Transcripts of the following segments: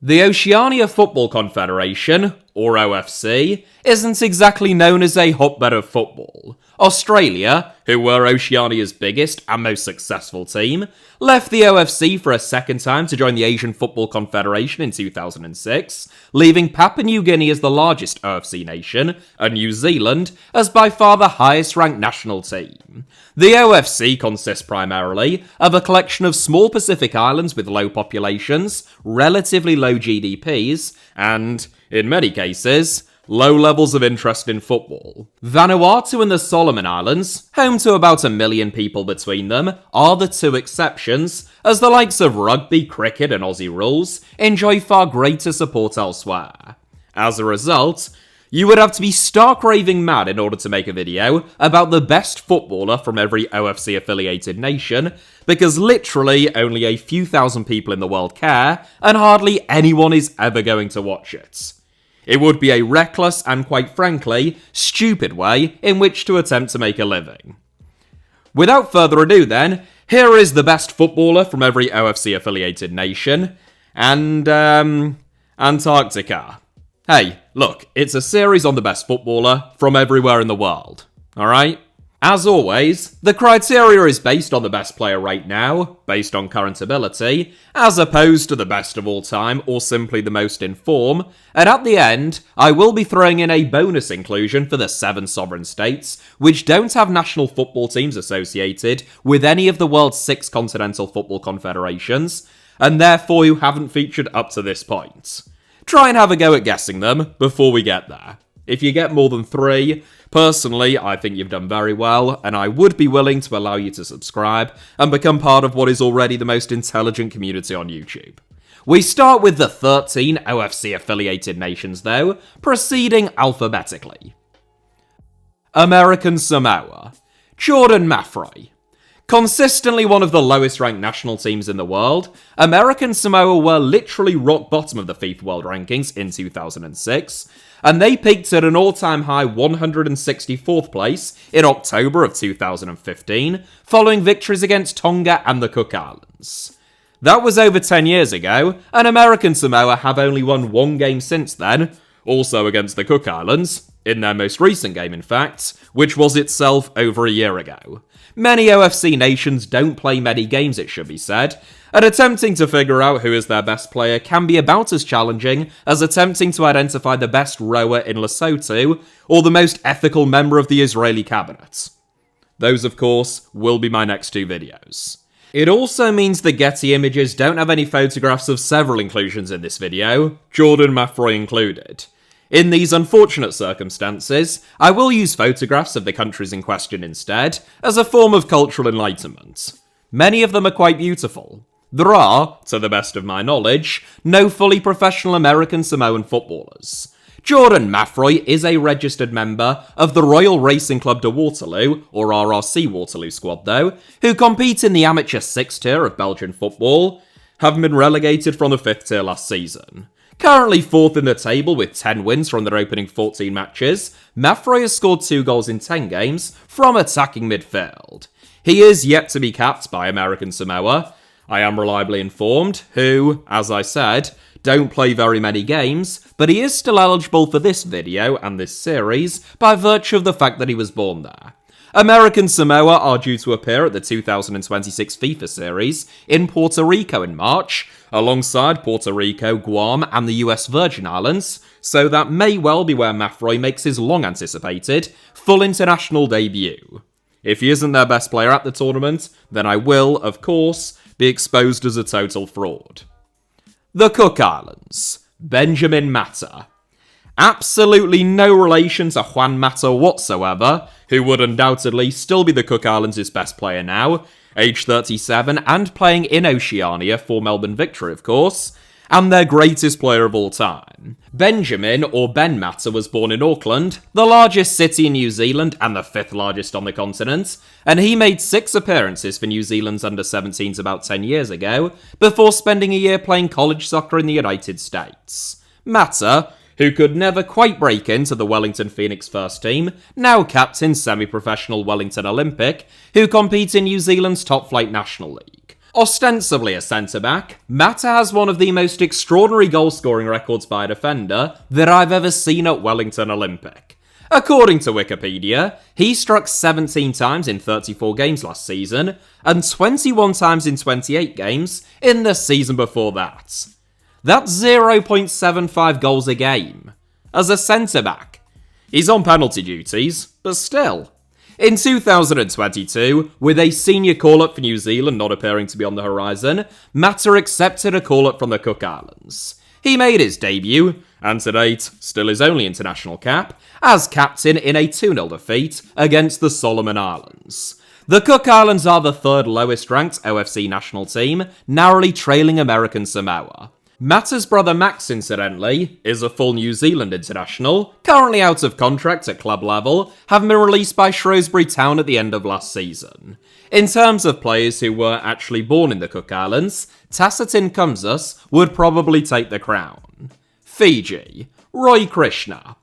The Oceania Football Confederation, or OFC, isn't exactly known as a hotbed of football. Australia, who were Oceania's biggest and most successful team, left the OFC for a second time to join the Asian Football Confederation in 2006, leaving Papua New Guinea as the largest OFC nation, and New Zealand as by far the highest-ranked national team. The OFC consists primarily of a collection of small Pacific islands with low populations, relatively low GDPs, and, in many cases, low levels of interest in football. Vanuatu and the Solomon Islands, home to about 1 million people between them, are the two exceptions, as the likes of rugby, cricket and Aussie rules enjoy far greater support elsewhere. As a result, you would have to be stark raving mad in order to make a video about the best footballer from every OFC affiliated nation, because literally only a few thousand people in the world care, and hardly anyone is ever going to watch it. It would be a reckless and, quite frankly, stupid way in which to attempt to make a living. Without further ado then, here is the best footballer from every OFC affiliated nation, and, Antarctica. Hey, look, it's a series on the best footballer from everywhere in the world, alright? As always, the criteria is based on the best player right now, based on current ability, as opposed to the best of all time or simply the most in form, and at the end, I will be throwing in a bonus inclusion for the 7 sovereign states, which don't have national football teams associated with any of the world's 6 continental football confederations, and therefore who haven't featured up to this point. Try and have a go at guessing them before we get there. If you get more than 3, personally, I think you've done very well, and I would be willing to allow you to subscribe and become part of what is already the most intelligent community on YouTube. We start with the 13 OFC-affiliated nations, though, proceeding alphabetically. American Samoa. Jordan Maffrey. Consistently one of the lowest-ranked national teams in the world, American Samoa were literally rock bottom of the FIFA World Rankings in 2006, and they peaked at an all-time high 164th place in October of 2015, following victories against Tonga and the Cook Islands. That was over 10 years ago, and American Samoa have only won 1 game since then, also against the Cook Islands, in their most recent game in fact, which was itself over a year ago. Many OFC nations don't play many games, it should be said, and attempting to figure out who is their best player can be about as challenging as attempting to identify the best rower in Lesotho or the most ethical member of the Israeli cabinet. Those, of course, will be my next 2 videos. It also means the Getty images don't have any photographs of several inclusions in this video, Jordan Maffrey included. In these unfortunate circumstances, I will use photographs of the countries in question instead, as a form of cultural enlightenment. Many of them are quite beautiful. There are, to the best of my knowledge, no fully professional American Samoan footballers. Jordan Maffrey is a registered member of the Royal Racing Club de Waterloo, or RRC Waterloo squad though, who compete in the amateur 6th tier of Belgian football, having been relegated from the 5th tier last season. Currently 4th in the table with 10 wins from their opening 14 matches, Maffrey has scored 2 goals in 10 games from attacking midfield. He is yet to be capped by American Samoa, I am reliably informed, who, as I said, don't play very many games, but he is still eligible for this video and this series by virtue of the fact that he was born there. American Samoa are due to appear at the 2026 FIFA series in Puerto Rico in March, alongside Puerto Rico, Guam and the US Virgin Islands, so that may well be where Maffrey makes his long-anticipated full international debut. If he isn't their best player at the tournament, then I will, of course, be exposed as a total fraud. The Cook Islands. Benjamin Mata. Absolutely no relation to Juan Mata whatsoever, who would undoubtedly still be the Cook Islands' best player now, age 37 and playing in Oceania for Melbourne Victory of course, and their greatest player of all time. Benjamin, or Ben Mata, was born in Auckland, the largest city in New Zealand and the 5th largest on the continent, and he made 6 appearances for New Zealand's under-17s about 10 years ago, before spending a year playing college soccer in the United States. Mata, who could never quite break into the Wellington Phoenix first team, now captains semi-professional Wellington Olympic, who compete in New Zealand's top-flight National League. Ostensibly a centre-back, Mata has one of the most extraordinary goal-scoring records by a defender that I've ever seen at Wellington Olympic. According to Wikipedia, he struck 17 times in 34 games last season, and 21 times in 28 games in the season before that. That's 0.75 goals a game. As a centre-back. He's on penalty duties, but still. In 2022, with a senior call-up for New Zealand not appearing to be on the horizon, Mata accepted a call-up from the Cook Islands. He made his debut, and to date, still his only international cap, as captain in a 2-0 defeat against the Solomon Islands. The Cook Islands are the third lowest ranked OFC national team, narrowly trailing American Samoa. Mata's brother Max, incidentally, is a full New Zealand international, currently out of contract at club level, having been released by Shrewsbury Town at the end of last season. In terms of players who were actually born in the Cook Islands, Tacitin Kumzas would probably take the crown. Fiji. Roy Krishna.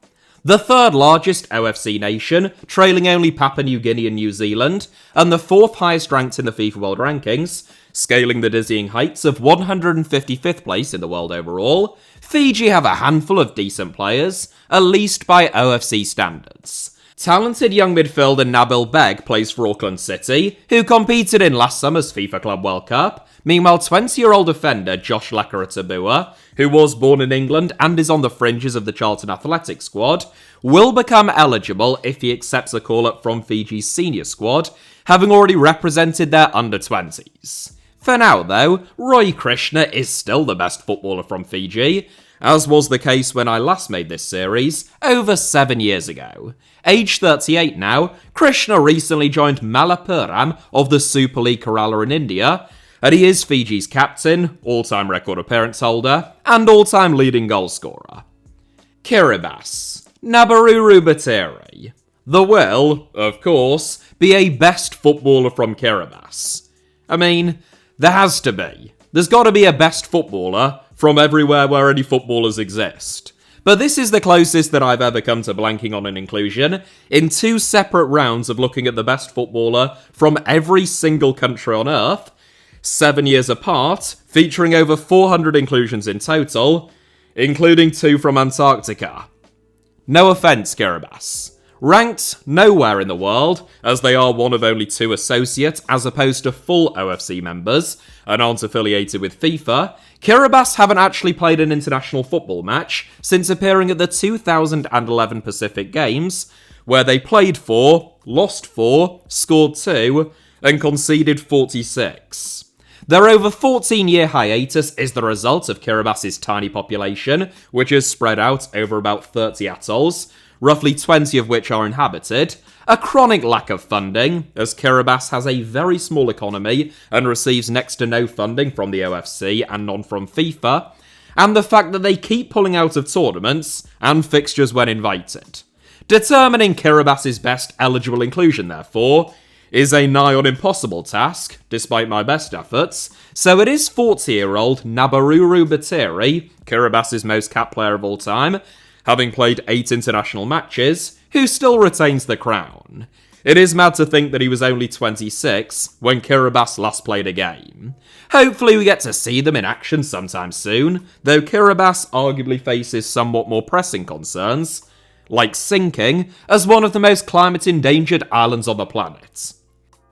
The third largest OFC nation, trailing only Papua New Guinea and New Zealand, and the fourth highest ranked in the FIFA World Rankings, scaling the dizzying heights of 155th place in the world overall, Fiji have a handful of decent players, at least by OFC standards. Talented young midfielder Nabil Beg plays for Auckland City, who competed in last summer's FIFA Club World Cup. Meanwhile, 20-year-old defender Josh Lakaratabua, who was born in England and is on the fringes of the Charlton Athletic squad, will become eligible if he accepts a call-up from Fiji's senior squad, having already represented their under-20s. For now, though, Roy Krishna is still the best footballer from Fiji, as was the case when I last made this series, over 7 years ago. Aged 38 now, Krishna recently joined Malappuram of the Super League Kerala in India, and he is Fiji's captain, all-time record appearance holder, and all-time leading goal scorer. Kiribati. Nabaruru Bateri. There will, of course, be a best footballer from Kiribati. I mean, there has to be. There's got to be a best footballer from everywhere where any footballers exist. But this is the closest that I've ever come to blanking on an inclusion in 2 separate rounds of looking at the best footballer from every single country on Earth, 7 years apart, featuring over 400 inclusions in total, including 2 from Antarctica. No offence, Kiribati. Ranked nowhere in the world, as they are one of only 2 associate as opposed to full OFC members, and aren't affiliated with FIFA, Kiribati haven't actually played an international football match since appearing at the 2011 Pacific Games, where they played 4, lost 4, scored 2, and conceded 46. Their over 14-year hiatus is the result of Kiribati's tiny population, which is spread out over about 30 atolls, roughly 20 of which are inhabited, a chronic lack of funding, as Kiribati has a very small economy and receives next to no funding from the OFC and none from FIFA, and the fact that they keep pulling out of tournaments and fixtures when invited. Determining Kiribati's best eligible inclusion, therefore, is a nigh on impossible task, despite my best efforts, so it is 40-year-old Nabaruru Bateri, Kiribati's most capped player of all time, having played 8 international matches, who still retains the crown. It is mad to think that he was only 26 when Kiribati last played a game. Hopefully we get to see them in action sometime soon, though Kiribati arguably faces somewhat more pressing concerns, like sinking as one of the most climate-endangered islands on the planet.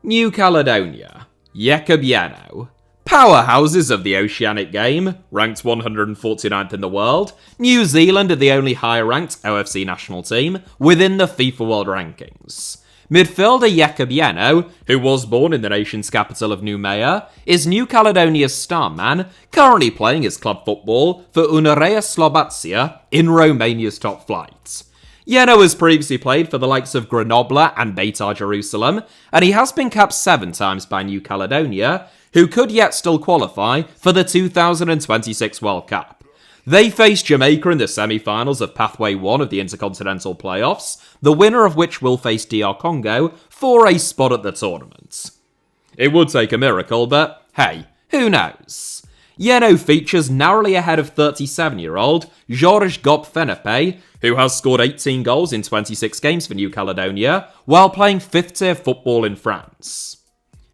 New Caledonia. Yekebieno. Powerhouses of the Oceanic game, ranked 149th in the world, New Zealand are the only higher-ranked OFC national team within the FIFA World Rankings. Midfielder Yekebieno, who was born in the nation's capital of Noumea, is New Caledonia's star man, currently playing his club football for Unerea Slovacia in Romania's top flight. Yeno has previously played for the likes of Grenoble and Beitar Jerusalem, and he has been capped 7 times by New Caledonia, who could yet still qualify for the 2026 World Cup. They face Jamaica in the semi-finals of Pathway 1 of the Intercontinental Playoffs, the winner of which will face DR Congo for a spot at the tournament. It would take a miracle, but hey, who knows? Yeno features narrowly ahead of 37-year-old Georges Gop Fenepe, who has scored 18 goals in 26 games for New Caledonia, while playing 5th-tier football in France.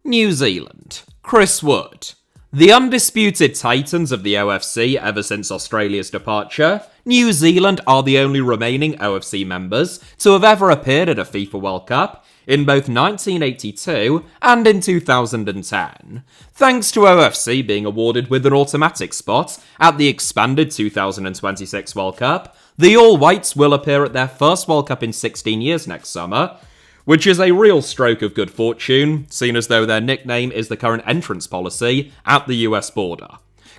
New Zealand. Chris Wood. The undisputed titans of the OFC ever since Australia's departure, New Zealand are the only remaining OFC members to have ever appeared at a FIFA World Cup in both 1982 and in 2010, thanks to OFC being awarded with an automatic spot at the expanded 2026 World Cup. The All Whites will appear at their first World Cup in 16 years next summer, which is a real stroke of good fortune, seen as though their nickname is the current entrance policy at the US border.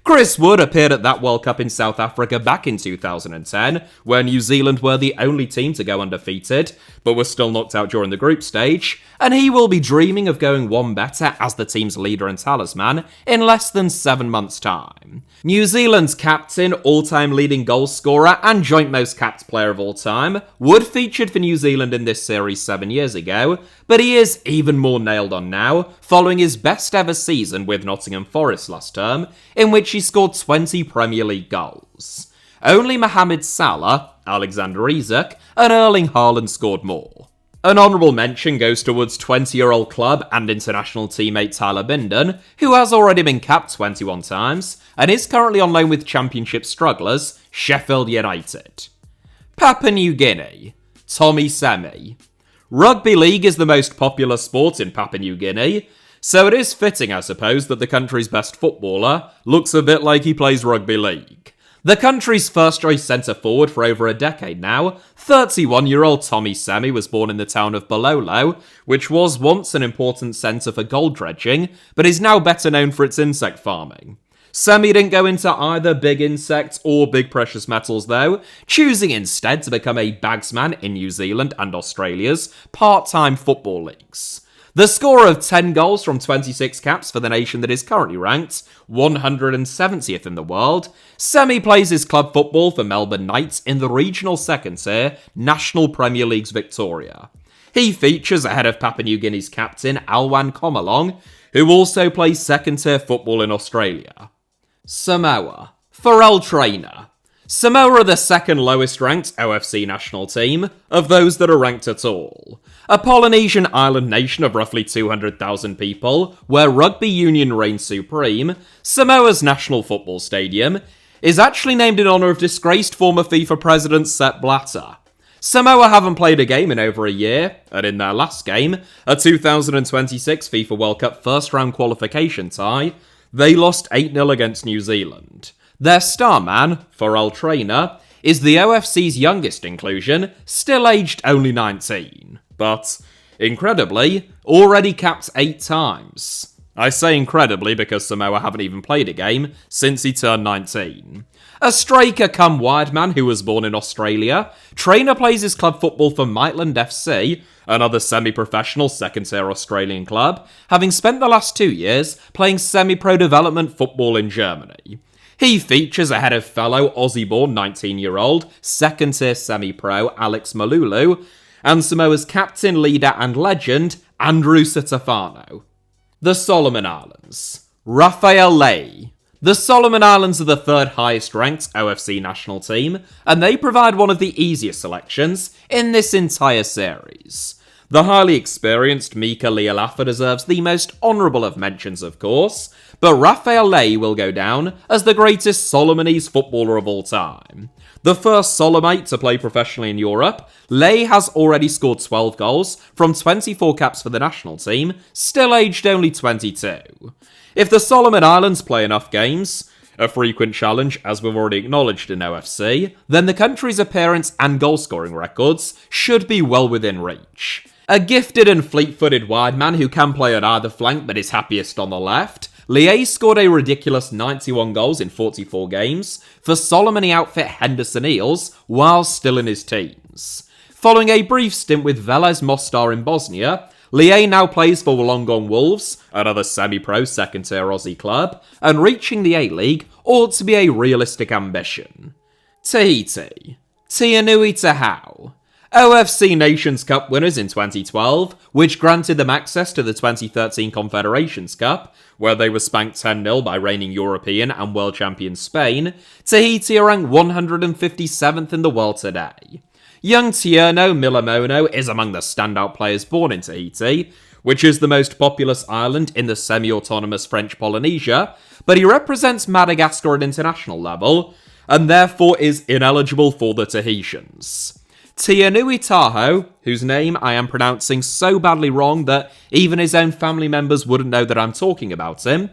Chris Wood appeared at that World Cup in South Africa back in 2010, where New Zealand were the only team to go undefeated, but were still knocked out during the group stage, and he will be dreaming of going one better as the team's leader and talisman in less than 7 months' time. New Zealand's captain, all-time leading goal scorer, and joint most capped player of all time, Wood featured for New Zealand in this series 7 years ago, but he is even more nailed on now, following his best ever season with Nottingham Forest last term, in which he scored 20 Premier League goals. Only Mohamed Salah, Alexander Isak, and Erling Haaland scored more. An honourable mention goes to Wood's 20-year-old club and international teammate Tyler Bindon, who has already been capped 21 times, and is currently on loan with Championship strugglers Sheffield United. Papua New Guinea. Tommy Semi. Rugby league is the most popular sport in Papua New Guinea, so it is fitting, I suppose, that the country's best footballer looks a bit like he plays rugby league. The country's first-choice centre-forward for over a decade now, 31-year-old Tommy Semi was born in the town of Bololo, which was once an important centre for gold dredging, but is now better known for its insect farming. Semi didn't go into either big insects or big precious metals though, choosing instead to become a bagsman in New Zealand and Australia's part-time football leagues. The scorer of 10 goals from 26 caps for the nation that is currently ranked 170th in the world, Semi plays his club football for Melbourne Knights in the regional second tier National Premier League's Victoria. He features ahead of Papua New Guinea's captain Alwan Komalong, who also plays second tier football in Australia. Samoa. Pharrell Trainer. Samoa are the second lowest ranked OFC national team of those that are ranked at all. A Polynesian island nation of roughly 200,000 people, where rugby union reigns supreme, Samoa's national football stadium is actually named in honour of disgraced former FIFA president Sepp Blatter. Samoa haven't played a game in over a year, and in their last game, a 2026 FIFA World Cup first round qualification tie, they lost 8-0 against New Zealand. Their star man, Pharrell Trainer, is the OFC's youngest inclusion, still aged only 19. But, incredibly, already capped 8 times. I say incredibly because Samoa haven't even played a game since he turned 19. A striker come wide man who was born in Australia, Trainer plays his club football for Maitland FC, another semi-professional second-tier Australian club, having spent the last 2 years playing semi-pro development football in Germany. He features ahead of fellow Aussie-born 19-year-old, second-tier semi-pro Alex Malulu, and Samoa's captain, leader and legend, Andrew Sitafano. The Solomon Islands. Raphael Ley. The Solomon Islands are the third highest ranked OFC national team, and they provide one of the easiest selections in this entire series. The highly experienced Mika Lealafa deserves the most honourable of mentions, of course, but Raphael Ley will go down as the greatest Solomonese footballer of all time. The first Solomite to play professionally in Europe, Ley has already scored 12 goals from 24 caps for the national team, still aged only 22. If the Solomon Islands play enough games, a frequent challenge as we've already acknowledged in OFC, then the country's appearance and goal-scoring records should be well within reach. A gifted and fleet-footed wide man who can play at either flank but is happiest on the left, Ley scored a ridiculous 91 goals in 44 games for Solomony outfit Henderson Eels while still in his teens. Following a brief stint with Velez Mostar in Bosnia, Ley now plays for Wollongong Wolves, another semi-pro second-tier Aussie club, and reaching the A-League ought to be a realistic ambition. Tahiti. Tianui Tahau. OFC Nations Cup winners in 2012, which granted them access to the 2013 Confederations Cup, where they were spanked 10-0 by reigning European and world champion Spain, Tahiti are ranked 157th in the world today. Young Tierno Milamono is among the standout players born in Tahiti, which is the most populous island in the semi-autonomous French Polynesia, but he represents Madagascar at international level, and therefore is ineligible for the Tahitians. Tianui Taho, whose name I am pronouncing so badly wrong that even his own family members wouldn't know that I'm talking about him,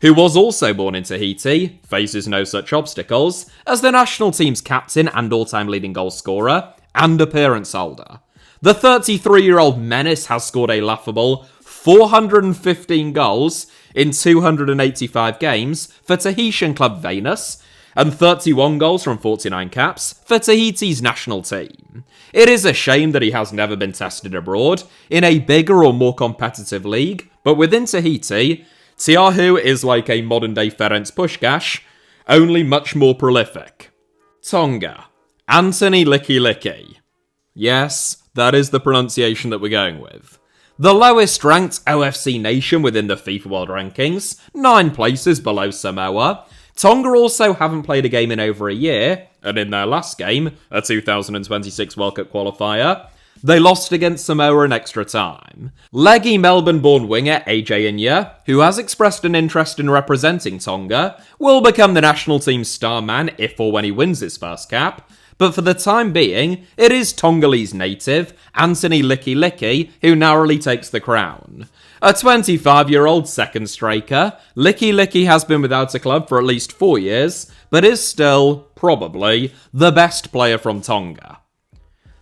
who was also born in Tahiti, faces no such obstacles, as the national team's captain and all-time leading goal scorer and appearance holder. The 33-year-old menace has scored a laughable 415 goals in 285 games for Tahitian club Venus, and 31 goals from 49 caps for Tahiti's national team. It is a shame that he has never been tested abroad in a bigger or more competitive league, but within Tahiti, Tiahu is like a modern-day Ferenc Puskás, only much more prolific. Tonga. Anthony Licky Licky. Yes, that is the pronunciation that we're going with. The lowest-ranked OFC nation within the FIFA World Rankings, 9 places below Samoa. Tonga also haven't played a game in over a year, and in their last game, a 2026 World Cup qualifier, they lost against Samoa in extra time. Leggy Melbourne-born winger AJ Inya, who has expressed an interest in representing Tonga, will become the national team's star man if or when he wins his first cap, but for the time being, it is Tongolese native Anthony Licky Licky who narrowly takes the crown. A 25-year-old second striker, Licky Licky has been without a club for at least 4 years, but is still, probably, the best player from Tonga.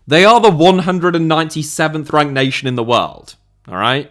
They are the 197th ranked nation in the world, alright?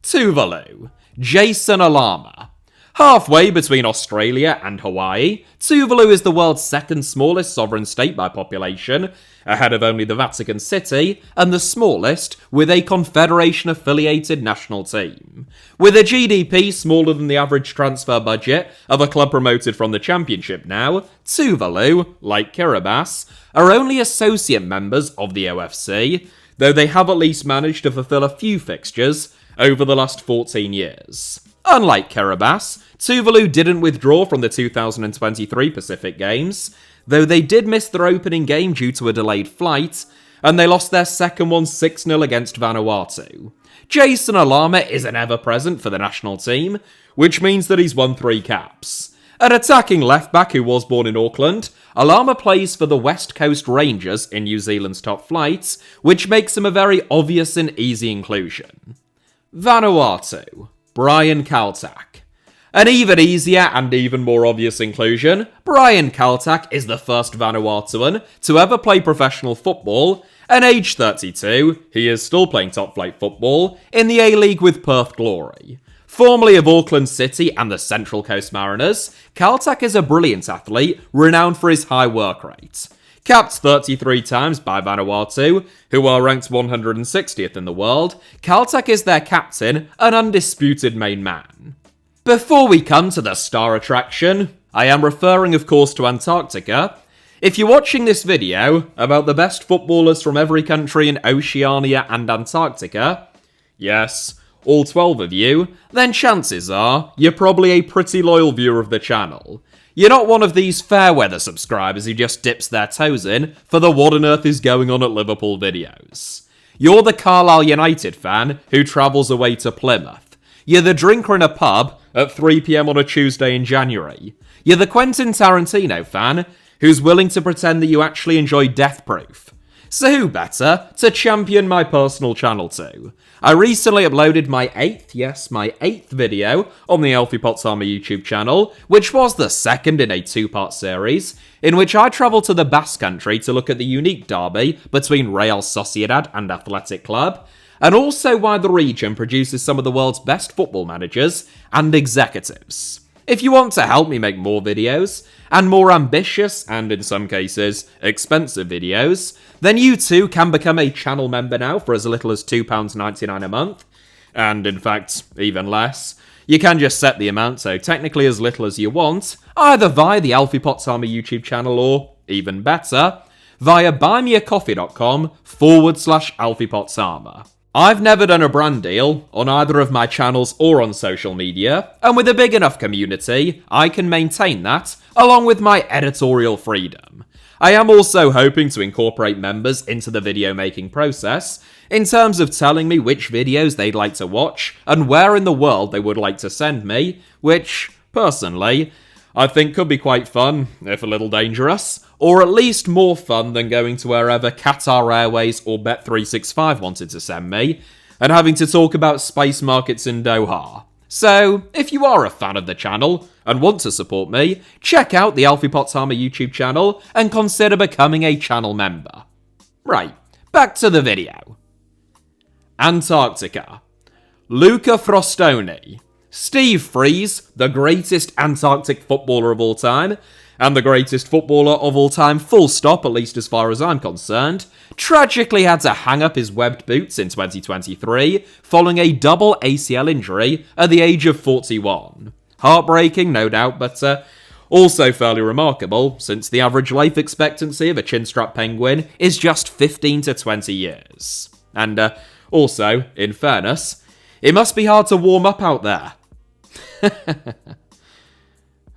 Tuvalu. Jason Alama. Halfway between Australia and Hawaii, Tuvalu is the world's second smallest sovereign state by population, ahead of only the Vatican City, and the smallest with a confederation-affiliated national team. With a GDP smaller than the average transfer budget of a club promoted from the Championship now, Tuvalu, like Kiribati, are only associate members of the OFC, though they have at least managed to fulfill a few fixtures over the last 14 years. Unlike Kiribati, Tuvalu didn't withdraw from the 2023 Pacific Games, though they did miss their opening game due to a delayed flight, and they lost their second one 6-0 against Vanuatu. Jason Alama is an ever-present for the national team, which means that he's won 3 caps. An attacking left-back who was born in Auckland, Alama plays for the West Coast Rangers in New Zealand's top flight, which makes him a very obvious and easy inclusion. Vanuatu. Brian Kaltak. An even easier and even more obvious inclusion, Brian Kaltak is the first Vanuatuan to ever play professional football, and age 32, he is still playing top-flight football in the A-League with Perth Glory. Formerly of Auckland City and the Central Coast Mariners, Kaltak is a brilliant athlete, renowned for his high work rate. Capped 33 times by Vanuatu, who are ranked 160th in the world, Kaltak is their captain, an undisputed main man. Before we come to the star attraction, I am referring of course to Antarctica. If you're watching this video about the best footballers from every country in Oceania and Antarctica, yes, all 12 of you, then chances are you're probably a pretty loyal viewer of the channel. You're not one of these fair-weather subscribers who just dips their toes in for the what on earth is going on at Liverpool videos. You're the Carlisle United fan who travels away to Plymouth. You're the drinker in a pub at 3 PM on a Tuesday in January. You're the Quentin Tarantino fan who's willing to pretend that you actually enjoy Death Proof. So who better to champion my personal channel to? I recently uploaded my 8th video on the Alfie Potsama YouTube channel, which was the second in a 2-part series, in which I travelled to the Basque Country to look at the unique derby between Real Sociedad and Athletic Club, and also why the region produces some of the world's best football managers and executives. If you want to help me make more videos, and more ambitious, and in some cases, expensive videos, then you too can become a channel member now for as little as £2.99 a month, and in fact, even less. You can just set the amount, so technically as little as you want, either via the Alfie Potsama YouTube channel or, even better, via buymeacoffee.com/Alfie Potsama. I've never done a brand deal on either of my channels or on social media, and with a big enough community, I can maintain that, along with my editorial freedom. I am also hoping to incorporate members into the video making process, in terms of telling me which videos they'd like to watch, and where in the world they would like to send me, which, personally, I think could be quite fun, if a little dangerous, or at least more fun than going to wherever Qatar Airways or Bet365 wanted to send me, and having to talk about space markets in Doha. So, if you are a fan of the channel, and want to support me, check out the Alfie Potshammer YouTube channel, and consider becoming a channel member. Right, back to the video. Antarctica. Luca Frostoni. Steve Freeze, the greatest Antarctic footballer of all time, and the greatest footballer of all time full stop, at least as far as I'm concerned, tragically had to hang up his webbed boots in 2023 following a double ACL injury at the age of 41. Heartbreaking, no doubt, but also fairly remarkable, since the average life expectancy of a chinstrap penguin is just 15 to 20 years. And also, in fairness, it must be hard to warm up out there.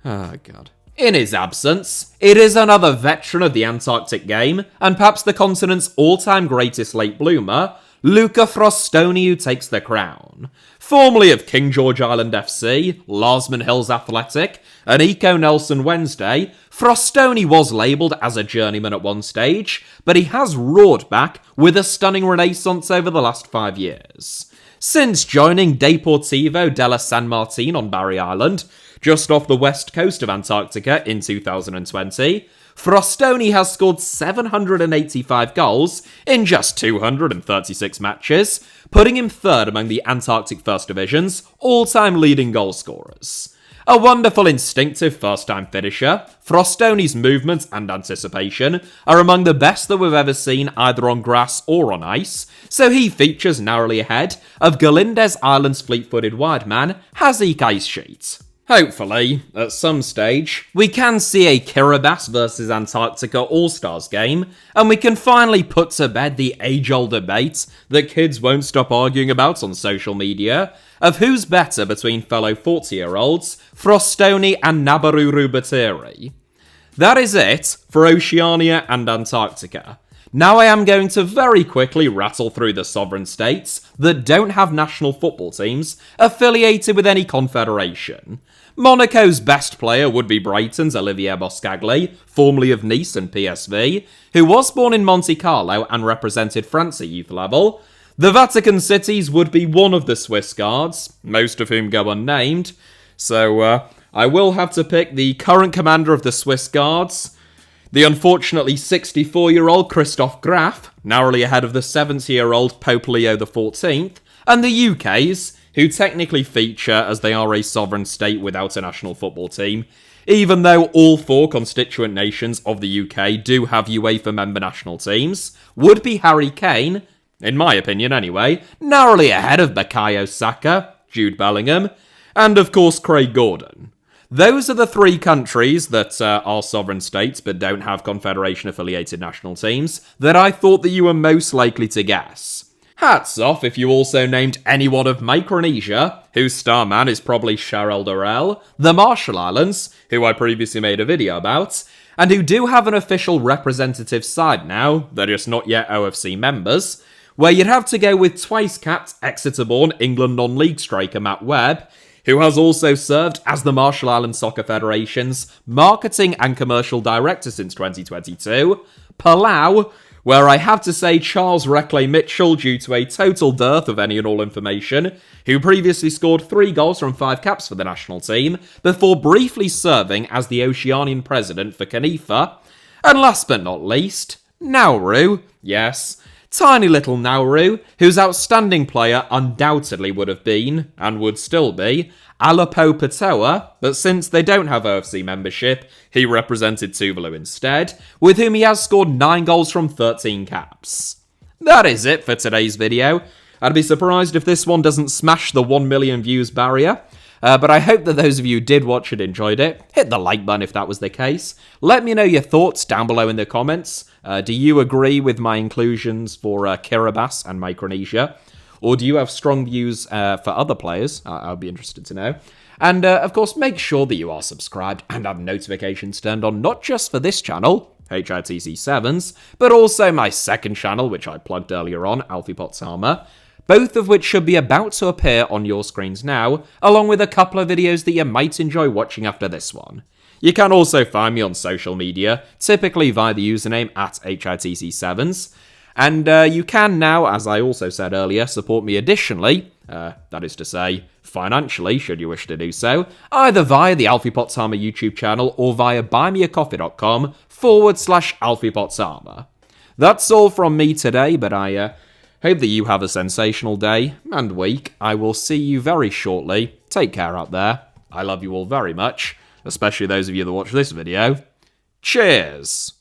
Oh, God. In his absence, it is another veteran of the Antarctic game, and perhaps the continent's all-time greatest late bloomer, Luca Frostoni, who takes the crown. Formerly of King George Island FC, Larsman Hills Athletic, and Eco Nelson Wednesday, Frostoni was labelled as a journeyman at one stage, but he has roared back with a stunning renaissance over the last 5 years. Since joining Deportivo della San Martin on Barry Island, just off the west coast of Antarctica in 2020, Frostoni has scored 785 goals in just 236 matches, putting him third among the Antarctic First Division's all-time leading goal scorers. A wonderful instinctive first-time finisher, Frostoni's movement and anticipation are among the best that we've ever seen either on grass or on ice, so he features narrowly ahead of Galindez Island's fleet-footed wide man, Hazik Aissheet. Hopefully, at some stage, we can see a Kiribati versus Antarctica All-Stars game, and we can finally put to bed the age-old debate that kids won't stop arguing about on social media, of who's better between fellow 40-year-olds, Frostoni and Nabaruru Bateri. That is it for Oceania and Antarctica. Now I am going to very quickly rattle through the sovereign states that don't have national football teams affiliated with any confederation. Monaco's best player would be Brighton's Olivier Boscagli, formerly of Nice and PSV, who was born in Monte Carlo and represented France at youth level. The Vatican City's would be one of the Swiss Guards, most of whom go unnamed, so I will have to pick the current commander of the Swiss Guards, the unfortunately 64-year-old Christoph Graf, narrowly ahead of the 70-year-old Pope Leo XIV, and the UK's, who technically feature as they are a sovereign state without a national football team, even though all 4 constituent nations of the UK do have UEFA member national teams, would be Harry Kane, in my opinion anyway, narrowly ahead of Bukayo Saka, Jude Bellingham, and of course Craig Gordon. Those are the 3 countries that are sovereign states but don't have confederation-affiliated national teams that I thought that you were most likely to guess. Hats off if you also named anyone of Micronesia, whose star man is probably Charles Dorel, the Marshall Islands, who I previously made a video about, and who do have an official representative side now, they're just not yet OFC members, where you'd have to go with twice-capped Exeter-born England non-league striker Matt Webb, who has also served as the Marshall Islands Soccer Federation's marketing and commercial director since 2022, Palau, where I have to say Charles Reclay Mitchell, due to a total dearth of any and all information, who previously scored 3 goals from 5 caps for the national team, before briefly serving as the Oceanian president for CANIFA, and last but not least, Nauru, yes, tiny little Nauru, whose outstanding player undoubtedly would have been, and would still be, Alapo Patoa, but since they don't have OFC membership, he represented Tuvalu instead, with whom he has scored 9 goals from 13 caps. That is it for today's video. I'd be surprised if this one doesn't smash the 1 million views barrier. But I hope that those of you who did watch it enjoyed it. Hit the like button if that was the case. Let me know your thoughts down below in the comments. Do you agree with my inclusions for Kiribati and Micronesia? Or do you have strong views for other players? I'll be interested to know. And, of course, make sure that you are subscribed and have notifications turned on, not just for this channel, HITC 7s, but also my second channel, which I plugged earlier on, Alfie Potts Armor, both of which should be about to appear on your screens now, along with a couple of videos that you might enjoy watching after this one. You can also find me on social media, typically via the username at HITC7s, and you can now, as I also said earlier, support me additionally, that is to say, financially, should you wish to do so, either via the Alfie Potts Armor YouTube channel or via buymeacoffee.com/Alfie Potts Armor. That's all from me today, but I hope that you have a sensational day and week. I will see you very shortly. Take care out there. I love you all very much, especially those of you that watch this video. Cheers!